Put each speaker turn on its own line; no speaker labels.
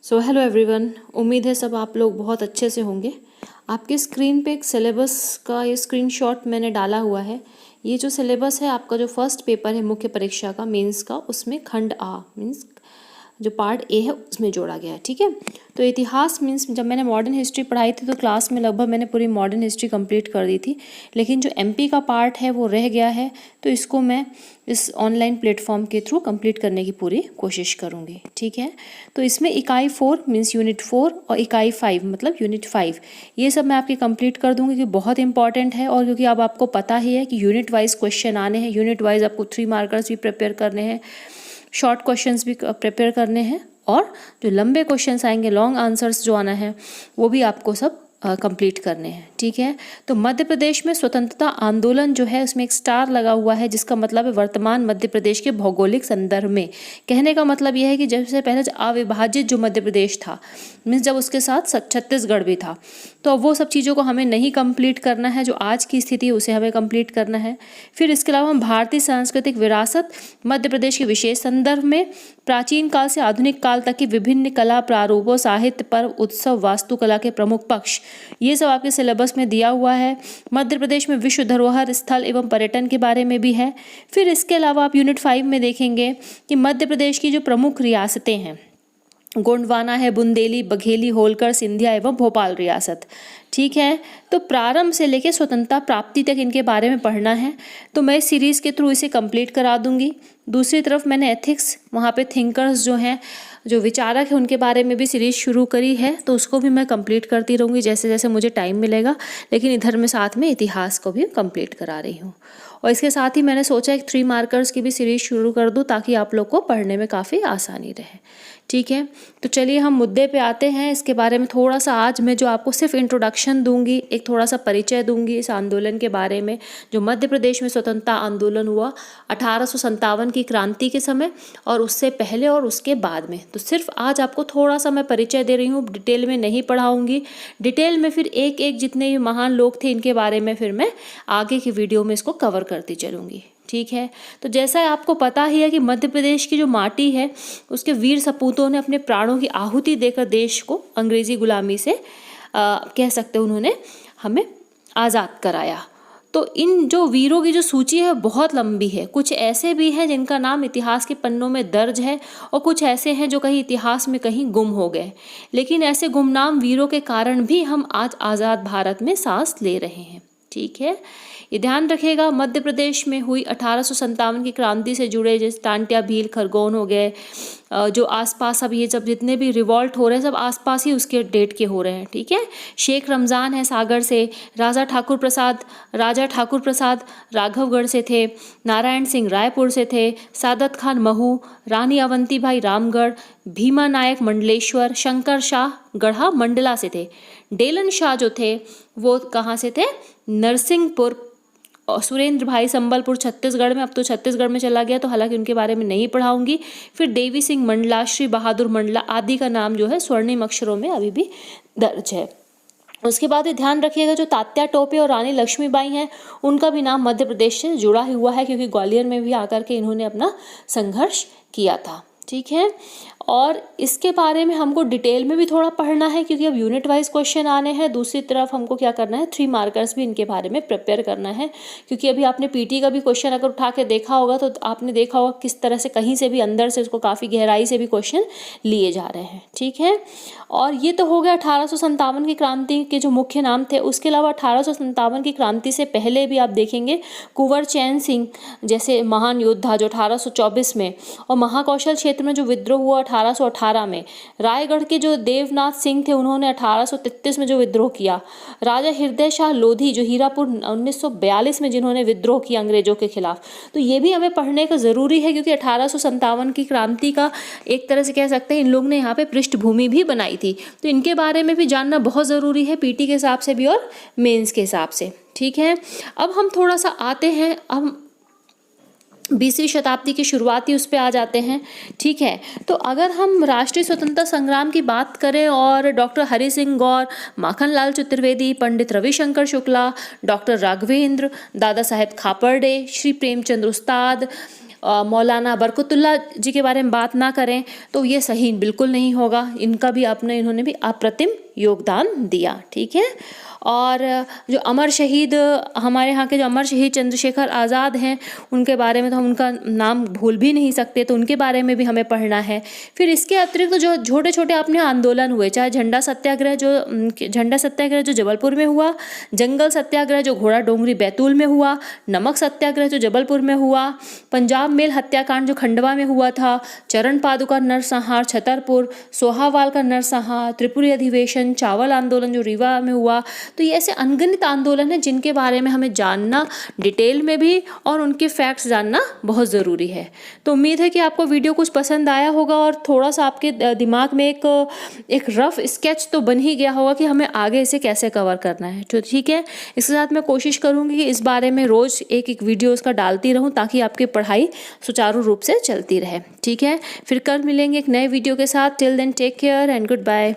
So hello everyone, उम्मीद है सब आप लोग बहुत अच्छे से होंगे। आपके स्क्रीन पे एक सिलेबस का ये स्क्रीनशॉट मैंने डाला हुआ है। ये जो सिलेबस है आपका जो फर्स्ट पेपर है मुख्य परीक्षा का मेंस का, उसमें खंड आ मीन्स जो पार्ट ए है उसमें जोड़ा गया है। ठीक है, तो इतिहास मीन्स जब मैंने मॉडर्न हिस्ट्री पढ़ाई थी तो क्लास में लगभग मैंने पूरी मॉडर्न हिस्ट्री कंप्लीट कर दी थी, लेकिन जो एमपी का पार्ट है वो रह गया है, तो इसको मैं इस ऑनलाइन प्लेटफॉर्म के थ्रू कंप्लीट करने की पूरी कोशिश करूँगी। ठीक है, तो इसमें इकाई 4 मीन्स यूनिट 4 और इकाई 5 मतलब यूनिट 5 ये सब मैं आपकी कंप्लीट कर दूँगी, क्योंकि बहुत इंपॉर्टेंट है। और क्योंकि अब आपको पता ही है कि यूनिट वाइज क्वेश्चन आने हैं, यूनिट वाइज आपको 3 मार्कर्स भी प्रिपेयर करने हैं, शॉर्ट क्वेश्चंस भी प्रिपेयर करने हैं, और जो लंबे क्वेश्चंस आएंगे, लॉन्ग आंसर्स जो आना है, वो भी आपको सब कंप्लीट करने हैं। ठीक है, तो मध्य प्रदेश में स्वतंत्रता आंदोलन जो है उसमें एक स्टार लगा हुआ है, जिसका मतलब है वर्तमान मध्य प्रदेश के भौगोलिक संदर्भ में। कहने का मतलब यह है कि जब से पहले अविभाजित जो मध्य प्रदेश था, मीन्स जब उसके साथ छत्तीसगढ़ भी था, तो वो सब चीज़ों को हमें नहीं कंप्लीट करना है। जो आज की स्थिति है उसे हमें कंप्लीट करना है। फिर इसके अलावा हम भारतीय सांस्कृतिक विरासत, मध्य प्रदेश के विशेष संदर्भ में, प्राचीन काल से आधुनिक काल तक की विभिन्न कला प्रारूपों, साहित्य, पर्व, उत्सव, वास्तुकला के प्रमुख पक्ष, ये सब आपके सिलेबस में दिया हुआ है। मध्य प्रदेश में विश्व धरोहर स्थल एवं पर्यटन के बारे में भी है। फिर इसके अलावा आप यूनिट 5 में देखेंगे कि मध्य प्रदेश की जो प्रमुख रियासतें हैं, गोंडवाना है, बुंदेली, बघेली, होलकर, सिंधिया एवं भोपाल रियासत। ठीक है, तो प्रारंभ से लेकर स्वतंत्रता प्राप्ति तक इनके बारे में पढ़ना है, तो मैं इस सीरीज़ के थ्रू इसे कंप्लीट करा दूंगी। दूसरी तरफ मैंने एथिक्स, वहाँ पे थिंकर्स जो हैं, जो विचारक हैं, उनके बारे में भी सीरीज़ शुरू करी है, तो उसको भी मैं कंप्लीट करती रहूँगी जैसे जैसे मुझे टाइम मिलेगा। लेकिन इधर मैं साथ में इतिहास को भी कंप्लीट करा रही हूँ, और इसके साथ ही मैंने सोचा एक 3 मार्कर्स की भी सीरीज़ शुरू कर दूँ, ताकि आप लोग को पढ़ने में काफ़ी आसानी रहे। ठीक है, तो चलिए हम मुद्दे पे आते हैं। इसके बारे में थोड़ा सा आज मैं जो आपको सिर्फ इंट्रोडक्शन दूंगी, एक थोड़ा सा परिचय दूंगी इस आंदोलन के बारे में, जो मध्य प्रदेश में स्वतंत्रता आंदोलन हुआ 1857 की क्रांति के समय, और उससे पहले और उसके बाद में। तो सिर्फ आज आपको थोड़ा सा मैं परिचय दे रही हूँ, डिटेल में नहीं पढ़ाऊँगी। डिटेल में फिर एक एक जितने भी महान लोग थे इनके बारे में फिर मैं आगे की वीडियो में इसको कवर करती चलूँगी। ठीक है, तो जैसा आपको पता ही है कि मध्य प्रदेश की जो माटी है, उसके वीर सपूतों ने अपने प्राणों की आहुति देकर देश को अंग्रेजी गुलामी से कह सकते हैं उन्होंने हमें आज़ाद कराया। तो इन जो वीरों की जो सूची है बहुत लंबी है। कुछ ऐसे भी हैं जिनका नाम इतिहास के पन्नों में दर्ज है, और कुछ ऐसे हैं जो कहीं इतिहास में कहीं गुम हो गए। लेकिन ऐसे गुमनाम वीरों के कारण भी हम आज आज़ाद भारत में सांस ले रहे हैं। ठीक है, ये ध्यान रखिएगा। मध्य प्रदेश में हुई 1857 की क्रांति से जुड़े जैसे टांट्या भील, खरगोन हो गए, जो आसपास अब ये सब जितने भी रिवॉल्ट हो रहे हैं सब आसपास ही उसके डेट के हो रहे हैं। ठीक है, शेख रमज़ान है सागर से, राजा ठाकुर प्रसाद राघवगढ़ से थे, नारायण सिंह रायपुर से थे, सादत खान महू, रानी अवंतीबाई रामगढ़, भीमा नायक मंडलेश्वर, शंकर शाह गढ़ा मंडला से थे, डेलन शाह जो थे वो कहाँ से थे, नरसिंहपुर, और सुरेंद्र भाई संबलपुर छत्तीसगढ़ में, अब तो छत्तीसगढ़ में चला गया तो हालांकि उनके बारे में नहीं पढ़ाऊंगी। फिर देवी सिंह मंडला, श्री बहादुर मंडला आदि का नाम जो है स्वर्णिम अक्षरों में अभी भी दर्ज है। उसके बाद ये ध्यान रखिएगा जो तात्या टोपे और रानी लक्ष्मीबाई हैं, उनका भी नाम मध्य प्रदेश से जुड़ा हुआ है, क्योंकि ग्वालियर में भी आकर के इन्होंने अपना संघर्ष किया था। ठीक है, और इसके बारे में हमको डिटेल में भी थोड़ा पढ़ना है, क्योंकि अब यूनिट वाइज क्वेश्चन आने हैं। दूसरी तरफ हमको क्या करना है, 3 मार्कर्स भी इनके बारे में प्रिपेयर करना है, क्योंकि अभी आपने पीटी का भी क्वेश्चन अगर उठा के देखा होगा तो आपने देखा होगा किस तरह से कहीं से भी अंदर से उसको काफ़ी गहराई से भी क्वेश्चन लिए जा रहे हैं। ठीक है, और ये तो हो गया 1857 की क्रांति के जो मुख्य नाम थे। उसके अलावा 1857 की क्रांति से पहले भी आप देखेंगे कुंवर चैन सिंह जैसे महान योद्धा जो 1824 में, और महाकौशल क्षेत्र में जो विद्रोह हुआ 1818 में, रायगढ़ के जो देवनाथ सिंह थे उन्होंने 1833 में जो विद्रोह किया, राजा हृदय शाह लोधी जो हीरापुर 1942 में जिन्होंने विद्रोह किया अंग्रेजों के खिलाफ। तो ये भी हमें पढ़ने का ज़रूरी है, क्योंकि 1857 की क्रांति का एक तरह से कह सकते हैं इन लोग ने यहाँ पे पृष्ठभूमि भी बनाई थी, तो इनके बारे में भी जानना बहुत ज़रूरी है, पीटी के हिसाब से भी और मेंस के हिसाब से। ठीक है, अब हम थोड़ा सा आते हैं, हम 20वीं शताब्दी की शुरुआती उस पे आ जाते हैं। ठीक है, तो अगर हम राष्ट्रीय स्वतंत्रता संग्राम की बात करें और डॉक्टर हरि सिंह गौर, माखनलाल चतुर्वेदी, पंडित रविशंकर शुक्ला, डॉक्टर राघवेंद्र, दादा साहेब खापर्डे, श्री प्रेमचंद्र उस्ताद मौलाना बरकतुल्लाह जी के बारे में बात ना करें तो ये सही बिल्कुल नहीं होगा। इन्होंने भी अप्रतिम योगदान दिया, ठीक है। और जो अमर शहीद हमारे यहाँ के जो अमर शहीद चंद्रशेखर आज़ाद हैं, उनके बारे में तो हम उनका नाम भूल भी नहीं सकते, तो उनके बारे में भी हमें पढ़ना है। फिर इसके अतिरिक्त तो जो छोटे छोटे अपने आंदोलन हुए, चाहे झंडा सत्याग्रह जो जबलपुर में हुआ, जंगल सत्याग्रह जो घोड़ा डोंगरी बैतूल में हुआ, नमक सत्याग्रह जो जबलपुर में हुआ, पंजाब मेल हत्याकांड जो खंडवा में हुआ था, चरण पादुका नरसंहार छतरपुर, सोहावाल का नरसंहार, त्रिपुरी अधिवेशन, चावल आंदोलन जो रीवा में हुआ। तो ये ऐसे अनगिनत आंदोलन हैं जिनके बारे में हमें जानना डिटेल में भी और उनके फैक्ट्स जानना बहुत ज़रूरी है। तो उम्मीद है कि आपको वीडियो कुछ पसंद आया होगा और थोड़ा सा आपके दिमाग में एक रफ स्केच तो बन ही गया होगा कि हमें आगे इसे कैसे कवर करना है। तो ठीक है, इसके साथ मैं कोशिश करूँगी कि इस बारे में रोज़ एक वीडियो इसका डालती रहूँ ताकि आपकी पढ़ाई सुचारू रूप से चलती रहे। ठीक है, फिर कल मिलेंगे एक नए वीडियो के साथ। Till then take care and good bye.